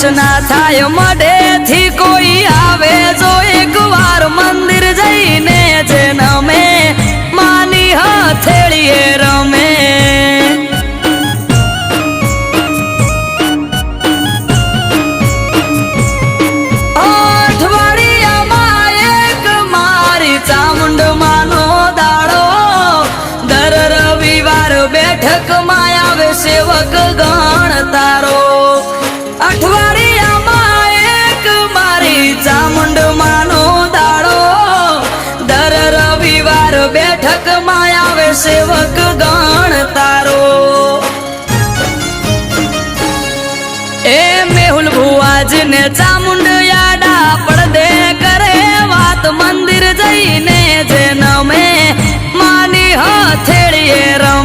દર્શના થાય મઢે થી કોઈ આવે જો એક વાર મંદિર જઈને જે નમે માની હથેળીએ રમે અઠવાડિયામાં એક મારી ચામુંડ માનો દાડો દર રવિવાર બેઠકમાં આવે સેવક ગણ તારો અઠવાડિયામાં એક મારી ચામુંડ માનો દાડો દર રવિવાર બેઠકમાં આવે સેવક ગણ તારો એ મેહુલ ભુવાજને ચામુંડ યાડા પડદે કરે વાત મંદિર જઈને જે નમે માની હથેળીએ રમ